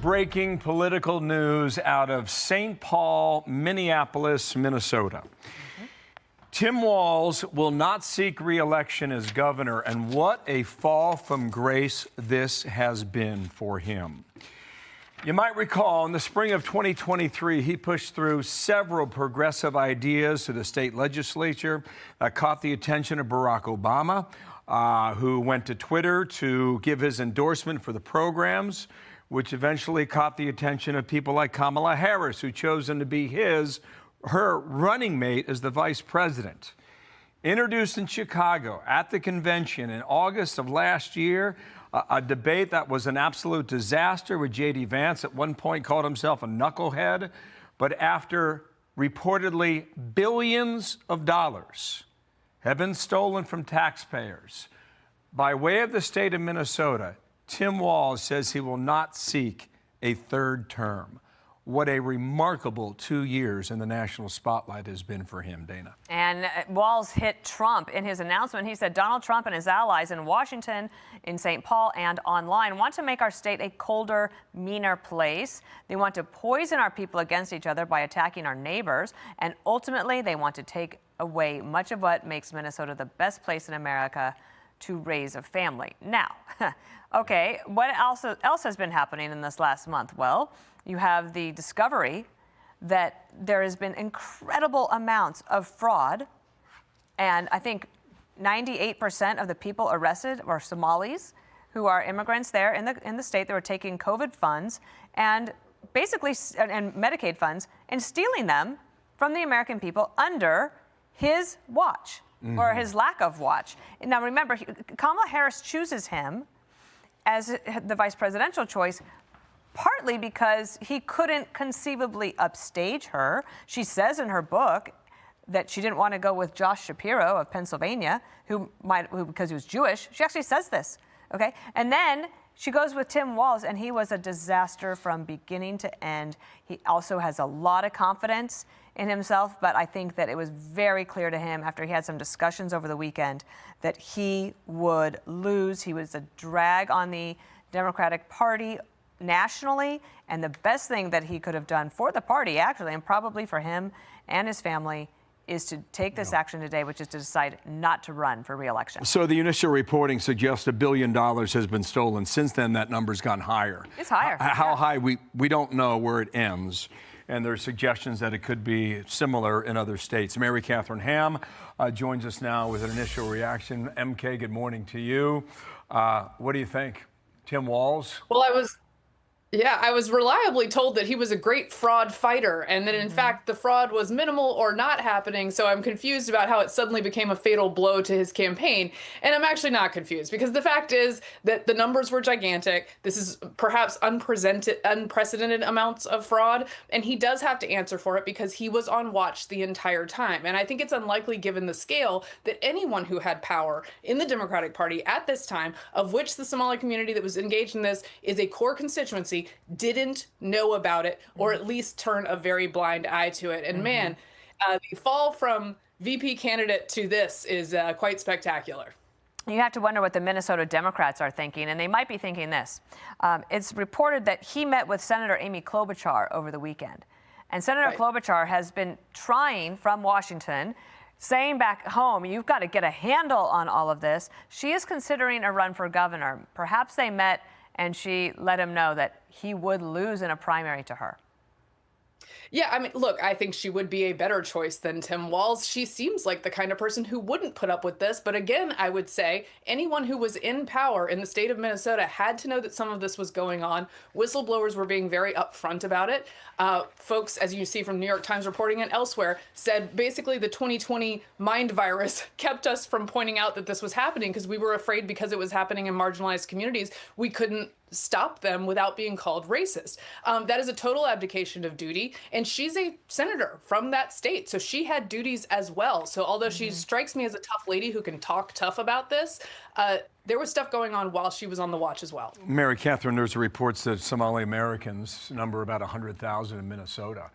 Breaking political news out of St. Paul, Minneapolis, Minnesota. Tim Walz will not seek re-election as governor, and what a fall from grace this has been for him. You might recall in the spring of 2023, he pushed through several progressive ideas to the state legislature that caught the attention of Barack Obama, who went to Twitter to give his endorsement for the programs, which eventually caught the attention of people like Kamala Harris, who chose him to be her running mate as the vice president. Introduced in Chicago at the convention in August of last year, a debate that was an absolute disaster with J.D. Vance at one point called himself a knucklehead, but after reportedly billions of dollars have been stolen from taxpayers by way of the state of Minnesota, Tim Walz says he will not seek a third term. What a remarkable 2 years in the national spotlight has been for him, Dana. And Walz hit Trump in his announcement. He said Donald Trump and his allies in Washington, in St. Paul, and online want to make our state a colder, meaner place. They want to poison our people against each other by attacking our neighbors. And ultimately, they want to take away much of what makes Minnesota the best place in America to raise a family. Now, okay, what else has been happening in this last month? Well, you have the discovery that there has been incredible amounts of fraud, and I think 98% of the people arrested were Somalis, who are immigrants there in the state that were taking COVID funds and basically and Medicaid funds and stealing them from the American people under his watch. Or his lack of watch. Now, remember, Kamala Harris chooses him as the vice presidential choice, partly because he couldn't conceivably upstage her. She says in her book that she didn't want to go with Josh Shapiro of Pennsylvania, who because he was Jewish. She actually says this, okay? And then she goes with Tim Walz, and he was a disaster from beginning to end. He also has a lot of confidence in himself, but I think that it was very clear to him after he had some discussions over the weekend that he would lose. He was a drag on the Democratic Party nationally, and the best thing that he could have done for the party, actually, and probably for him and his family, is to take this action today, which is to decide not to run for re-election. So the initial reporting suggests $1 billion has been stolen. Since then, that number's gone higher. It's higher. How high, we don't know where it ends. And there are suggestions that it could be similar in other states. Mary Catherine Ham joins us now with an initial reaction. MK, good morning to you. What do you think? Tim Walz? Well, I was reliably told that he was a great fraud fighter and that, in fact, the fraud was minimal or not happening. So I'm confused about how it suddenly became a fatal blow to his campaign. And I'm actually not confused, because the fact is that the numbers were gigantic. This is perhaps unprecedented amounts of fraud. And he does have to answer for it because he was on watch the entire time. And I think it's unlikely, given the scale, that anyone who had power in the Democratic Party at this time, of which the Somali community that was engaged in this is a core constituency, didn't know about it, or at least turn a very blind eye to it. And man, the fall from VP candidate to this is quite spectacular. You have to wonder what the Minnesota Democrats are thinking, and they might be thinking this. It's reported that he met with Senator Amy Klobuchar over the weekend. And Senator Klobuchar has been trying from Washington, saying back home, you've got to get a handle on all of this. She is considering a run for governor. Perhaps they met and she let him know that he would lose in a primary to her. Yeah, I mean, look, I think she would be a better choice than Tim Walz. She seems like the kind of person who wouldn't put up with this. But again, I would say anyone who was in power in the state of Minnesota had to know that some of this was going on. Whistleblowers were being very upfront about it. Folks, as you see from New York Times reporting and elsewhere, said basically the 2020 mind virus kept us from pointing out that this was happening because we were afraid, because it was happening in marginalized communities, we couldn't stop them without being called racist. That is a total abdication of duty. And she's a senator from that state, so she had duties as well. So although she strikes me as a tough lady who can talk tough about this, there was stuff going on while she was on the watch as well. Mary Catherine, there's reports that Somali Americans number about 100,000 in Minnesota.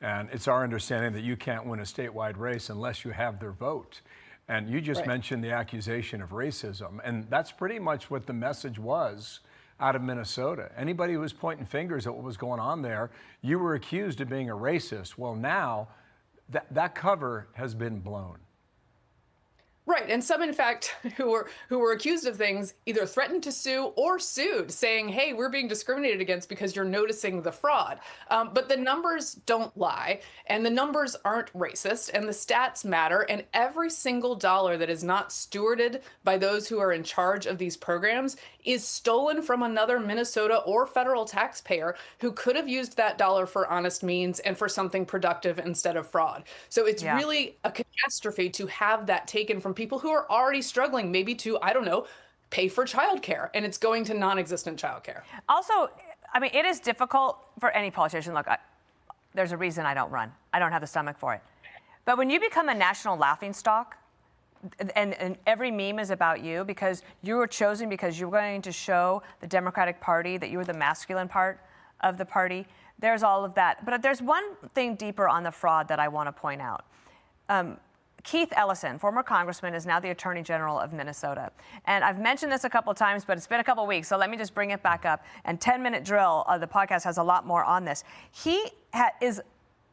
And it's our understanding that you can't win a statewide race unless you have their vote. And you just mentioned the accusation of racism. And that's pretty much what the message was out of Minnesota. Anybody who was pointing fingers at what was going on there, you were accused of being a racist. Well, now that cover has been blown. Right, and some, in fact, who were accused of things either threatened to sue or sued, saying, "Hey, we're being discriminated against because you're noticing the fraud." But the numbers don't lie, and the numbers aren't racist, and the stats matter. And every single dollar that is not stewarded by those who are in charge of these programs is stolen from another Minnesota or federal taxpayer who could have used that dollar for honest means and for something productive instead of fraud. So it's really a catastrophe to have that taken from people who are already struggling, maybe to, I don't know, pay for childcare, and it's going to non-existent childcare. Also, I mean, it is difficult for any politician. Look, there's a reason I don't run. I don't have the stomach for it. But when you become a national laughingstock, and every meme is about you because you were chosen because you're going to show the Democratic Party that you were the masculine part of the party, there's all of that. But there's one thing deeper on the fraud that I want to point out. Keith Ellison, former congressman, is now the Attorney General of Minnesota. And I've mentioned this a couple of times, but it's been a couple of weeks, so let me just bring it back up. And 10-Minute Drill, the podcast, has a lot more on this. He is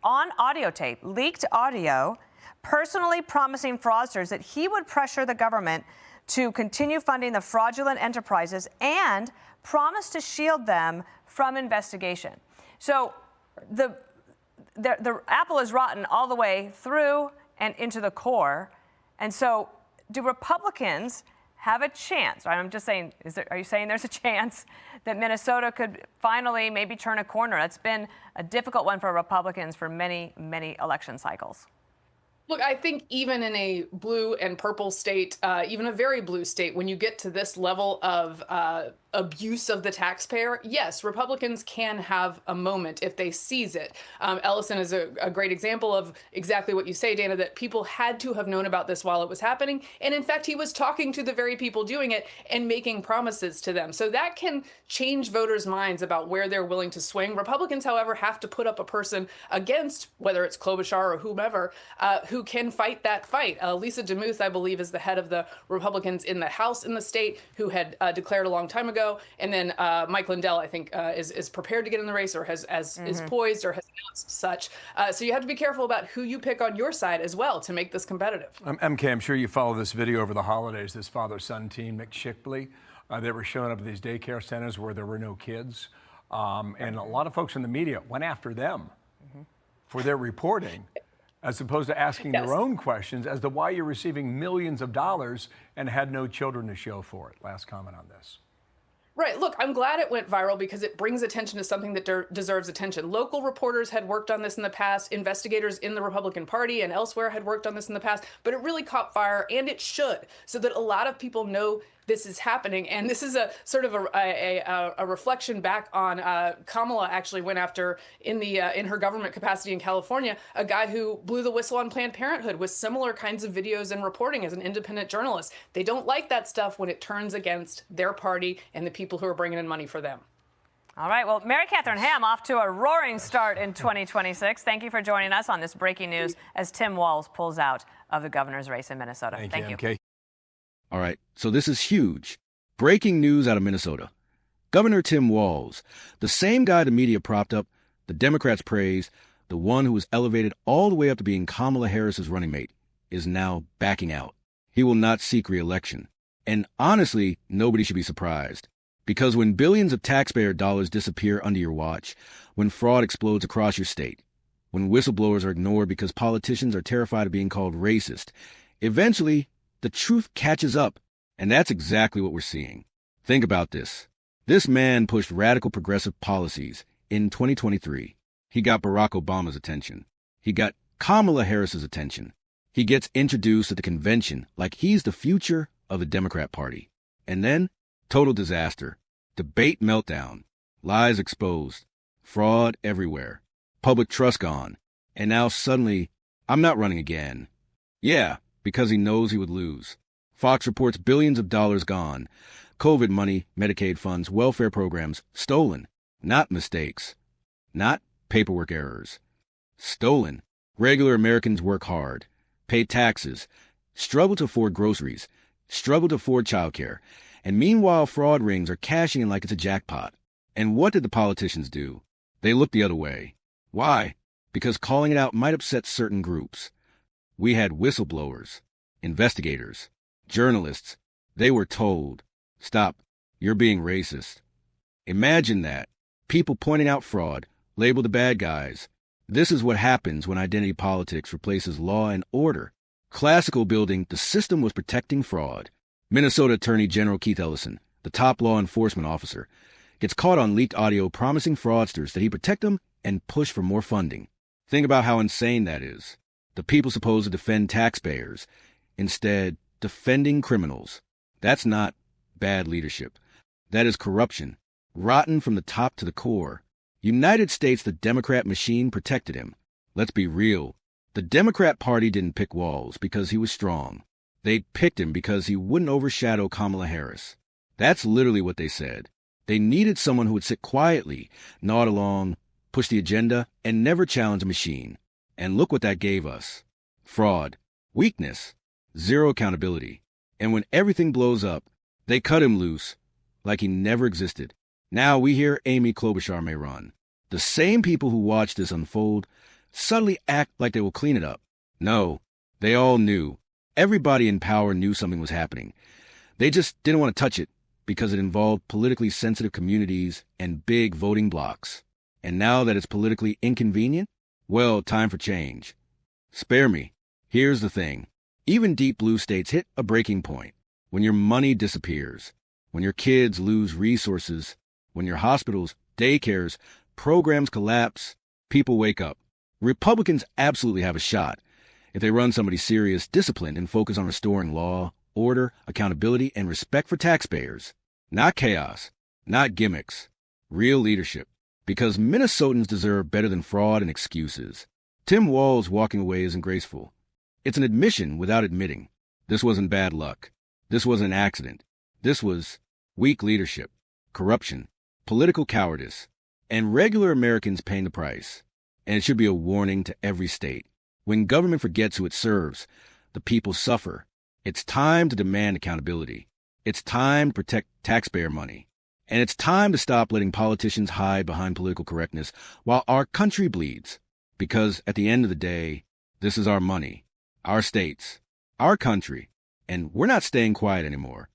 on audio tape, leaked audio, personally promising fraudsters that he would pressure the government to continue funding the fraudulent enterprises and promise to shield them from investigation. So the apple is rotten all the way through and into the core. And so do Republicans have a chance? I'm just saying, are you saying there's a chance that Minnesota could finally maybe turn a corner? It's been a difficult one for Republicans for many, many election cycles. Look, I think even in a blue and purple state, even a very blue state, when you get to this level of abuse of the taxpayer, yes, Republicans can have a moment if they seize it. Ellison is a great example of exactly what you say, Dana, that people had to have known about this while it was happening. And in fact, he was talking to the very people doing it and making promises to them. So that can change voters' minds about where they're willing to swing. Republicans, however, have to put up a person against, whether it's Klobuchar or whomever, who can fight that fight. Lisa DeMuth, I believe, is the head of the Republicans in the House in the state who had declared a long time ago. And then Mike Lindell, I think, is prepared to get in the race or is poised or has announced such. So you have to be careful about who you pick on your side as well to make this competitive. MK, I'm sure you follow this video over the holidays, this father-son team, McShipley. They were showing up at these daycare centers where there were no kids. And a lot of folks in the media went after them for their reporting, as opposed to asking their own questions as to why you're receiving millions of dollars and had no children to show for it. Last comment on this. Right. Look, I'm glad it went viral because it brings attention to something that deserves attention. Local reporters had worked on this in the past. Investigators in the Republican Party and elsewhere had worked on this in the past, but it really caught fire, and it should, so that a lot of people know this is happening. And this is a sort of a reflection back on Kamala actually went after in her government capacity in California, a guy who blew the whistle on Planned Parenthood with similar kinds of videos and reporting as an independent journalist. They don't like that stuff when it turns against their party and the people who are bringing in money for them. All right. Well, Mary Catherine Ham off to a roaring start in 2026. Thank you for joining us on this breaking news as Tim Walz pulls out of the governor's race in Minnesota. Thank you. MK. All right, so this is huge. Breaking news out of Minnesota. Governor Tim Walz, the same guy the media propped up, the Democrats praised, the one who was elevated all the way up to being Kamala Harris's running mate, is now backing out. He will not seek re-election. And honestly, nobody should be surprised. Because when billions of taxpayer dollars disappear under your watch, when fraud explodes across your state, when whistleblowers are ignored because politicians are terrified of being called racist, eventually, the truth catches up, and that's exactly what we're seeing. Think about this. This man pushed radical progressive policies in 2023. He got Barack Obama's attention. He got Kamala Harris's attention. He gets introduced at the convention like he's the future of the Democrat Party. And then, total disaster. Debate meltdown. Lies exposed. Fraud everywhere. Public trust gone. And now suddenly, I'm not running again. Yeah. Because he knows he would lose. Fox reports billions of dollars gone. COVID money, Medicaid funds, welfare programs, stolen. Not mistakes. Not paperwork errors. Stolen. Regular Americans work hard, pay taxes, struggle to afford groceries, struggle to afford childcare, And meanwhile, fraud rings are cashing in like it's a jackpot. And what did the politicians do? They looked the other way. Why? Because calling it out might upset certain groups. We had whistleblowers, investigators, journalists. They were told, stop, you're being racist. Imagine that. People pointing out fraud, labeled the bad guys. This is what happens when identity politics replaces law and order. Classical building, the system was protecting fraud. Minnesota Attorney General Keith Ellison, the top law enforcement officer, gets caught on leaked audio promising fraudsters that he'd protect them and push for more funding. Think about how insane that is. The people supposed to defend taxpayers, instead defending criminals. That's not bad leadership. That is corruption, rotten from the top to the core. United States, the Democrat machine protected him. Let's be real. The Democrat Party didn't pick Walz because he was strong. They picked him because he wouldn't overshadow Kamala Harris. That's literally what they said. They needed someone who would sit quietly, nod along, push the agenda, and never challenge a machine. And look what that gave us. Fraud, weakness, zero accountability. And when everything blows up, they cut him loose like he never existed. Now we hear Amy Klobuchar may run. The same people who watch this unfold suddenly act like they will clean it up. No, they all knew. Everybody in power knew something was happening. They just didn't want to touch it because it involved politically sensitive communities and big voting blocs. And now that it's politically inconvenient, well, time for change. Spare me. Here's the thing. Even deep blue states hit a breaking point. When your money disappears, when your kids lose resources, when your hospitals, daycares, programs collapse, people wake up. Republicans absolutely have a shot if they run somebody serious, disciplined, and focus on restoring law, order, accountability, and respect for taxpayers. Not chaos, not gimmicks, real leadership. Because Minnesotans deserve better than fraud and excuses. Tim Walz walking away isn't graceful. It's an admission without admitting. This wasn't bad luck. This wasn't an accident. This was weak leadership, corruption, political cowardice, and regular Americans paying the price. And it should be a warning to every state. When government forgets who it serves, the people suffer. It's time to demand accountability. It's time to protect taxpayer money. And it's time to stop letting politicians hide behind political correctness while our country bleeds. Because at the end of the day, this is our money, our states, our country, and we're not staying quiet anymore.